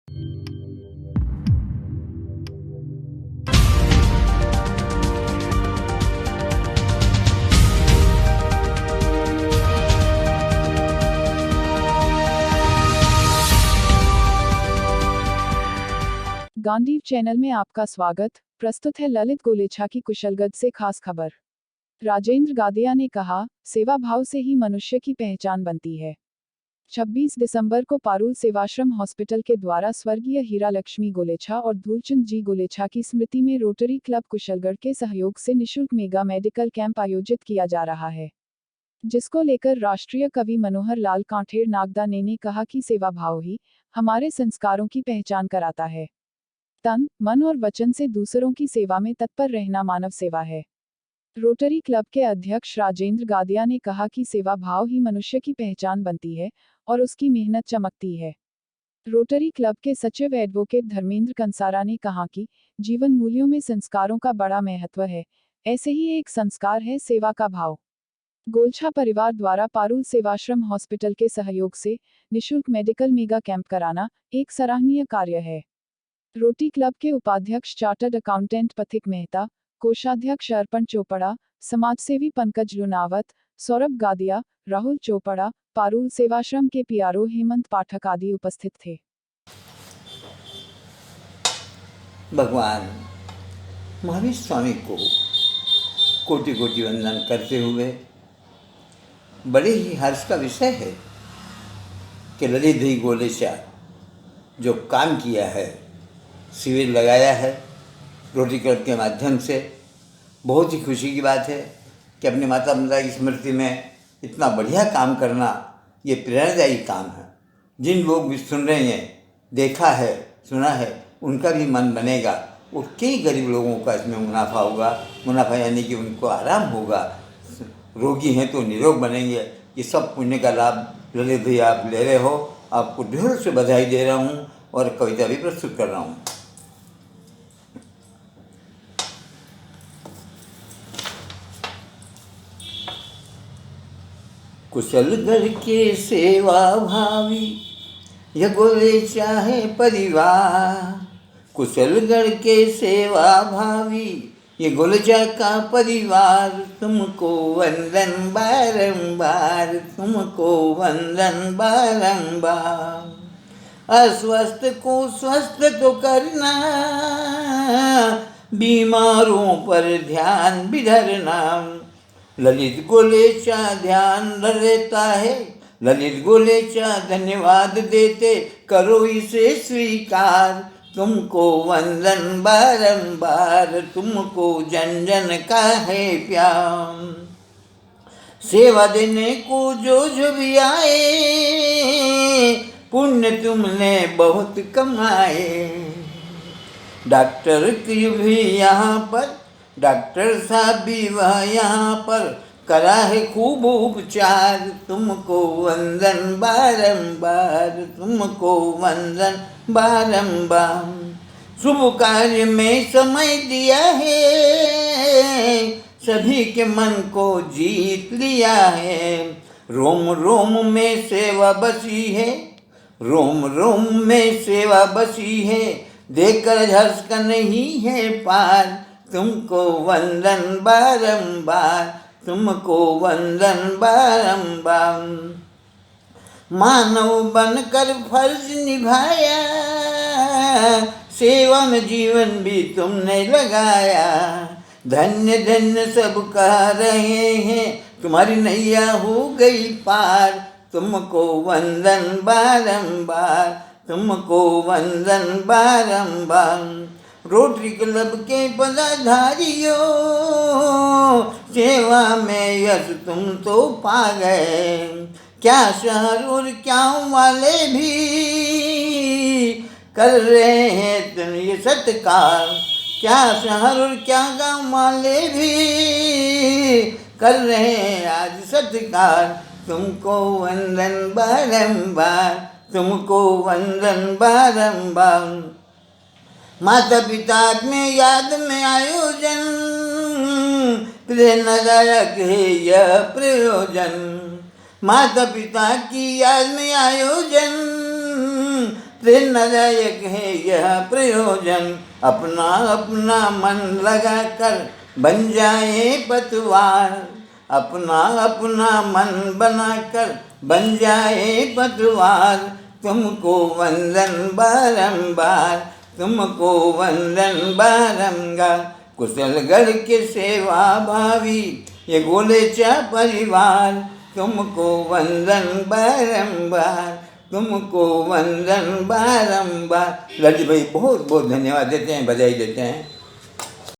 Gandiv channel में आपका स्वागत। प्रस्तुत है ललित गोलेछा की कुशलगढ़ से खास खबर। राजेंद्र गादिया ने कहा, सेवा भाव से ही मनुष्य की पहचान बनती है। 26 दिसंबर को पारुल सेवाश्रम हॉस्पिटल के द्वारा स्वर्गीय हीरा लक्ष्मी गोलेछा और धूलचंद जी गोलेछा की स्मृति में रोटरी क्लब कुशलगढ़ के सहयोग से निःशुल्क मेगा मेडिकल कैंप आयोजित किया जा रहा है, जिसको लेकर राष्ट्रीय कवि मनोहर लाल कांठेर नागदा ने कहा कि सेवा भाव ही हमारे संस्कारों की पहचान कराता है। तन, मन और वचन से दूसरों की सेवा में तत्पर रहना मानव सेवा है। रोटरी क्लब के अध्यक्ष राजेंद्र गादिया ने कहा कि सेवा भाव ही मनुष्य की पहचान बनती है और उसकी मेहनत चमकती है। रोटरी क्लब के सचिव एडवोकेट धर्मेंद्र कंसारा ने कहा कि जीवन मूल्यों में संस्कारों का बड़ा महत्व है, ऐसे ही एक संस्कार है सेवा का भाव। गोलछा परिवार द्वारा पारुल सेवाश्रम हॉस्पिटल के सहयोग से निःशुल्क मेडिकल मेगा कैंप कराना एक सराहनीय कार्य है। रोटी क्लब के उपाध्यक्ष चार्टर्ड अकाउंटेंट पथिक मेहता, कोषाध्यक्ष अर्पण चोपड़ा, समाजसेवी पंकज लुनावत, सौरभ गादिया, राहुल चोपड़ा, पारुल सेवाश्रम के पीआरओ हेमंत पाठक आदि उपस्थित थे। भगवान महावीर स्वामी को कोटि कोटि वंदन करते हुए बड़े ही हर्ष का विषय है कि ललित भाई गोलेछा जो काम किया है, शिविर लगाया है रोटरी क्लब के माध्यम से, बहुत ही खुशी की बात है कि अपने माता पिता की स्मृति में इतना बढ़िया काम करना ये प्रेरणादायी काम है। जिन लोग भी सुन रहे हैं, देखा है, सुना है, उनका भी मन बनेगा और कई गरीब लोगों का इसमें मुनाफा होगा। मुनाफा यानी कि उनको आराम होगा, रोगी हैं तो निरोग बनेंगे। ये सब पुण्य का लाभ ललित भाई आप ले रहे हो। आपको ढेरों से बधाई दे रहा हूँ और कविता भी प्रस्तुत कर रहा हूँ। कुशलगढ़ के सेवा भावी यह गोलेछा है परिवार। कुशलगढ़ के सेवा भावी ये गोलेछा का परिवार। तुमको वंदन बारंबार, तुमको वंदन बारंबार। अस्वस्थ को स्वस्थ तो करना, बीमारों पर ध्यान भी धरना। ललित गोलेछा ध्यान रहता है, ललित गोलेछा धन्यवाद देते, करो इसे स्वीकार। तुमको वंदन बारंबार, तुमको जन जन का है प्यार। सेवा देने को जो भी आए, पुण्य तुमने बहुत कमाए। डॉक्टर की भी यहाँ पर, डॉक्टर साहब भी वह यहाँ पर, करा है खूब उपचार। तुमको वंदन बारंबार, तुमको वंदन बारंबार। शुभ कार्य में समय दिया है, सभी के मन को जीत लिया है। रोम रोम में सेवा बसी है, रोम रोम में सेवा बसी है, देखकर हर्ष का नहीं है पार। तुमको वंदन बारंबार, तुमको वंदन बारंबार। मानव बनकर फर्ज निभाया, सेवा में जीवन भी तुमने लगाया। धन्य धन्य सब कह रहे हैं, तुम्हारी नैया हो गई पार। तुमको वंदन बारंबार, तुमको वंदन बारंबार। रोटरी क्लब के पदाधारियों, सेवा में यश तुम तो पा गए। क्या शहर और क्या वाले भी कर रहे हैं तुम ये सत्कार। क्या शहर और क्या गाँव वाले भी कर रहे हैं आज सत्कार। तुमको वंदन बारंबार, तुमको वंदन बारंबार। माता पिता में याद में आयोजन, प्रेरणादायक है यह प्रयोजन। माता पिता की याद में आयोजन, प्रेरणादायक है यह प्रयोजन, अपना अपना मन लगा कर बन जाए पतवार, अपना अपना मन बनाकर बन जाए पतवार। तुमको वंदन बारंबार, तुमको वंदन बारंबार। कुशलगढ़ के सेवा भावी ये गोलेचा परिवार, तुमको वंदन बारंबार, तुमको वंदन बारंबार। ललित भाई बहुत बहुत धन्यवाद देते हैं, बधाई देते हैं।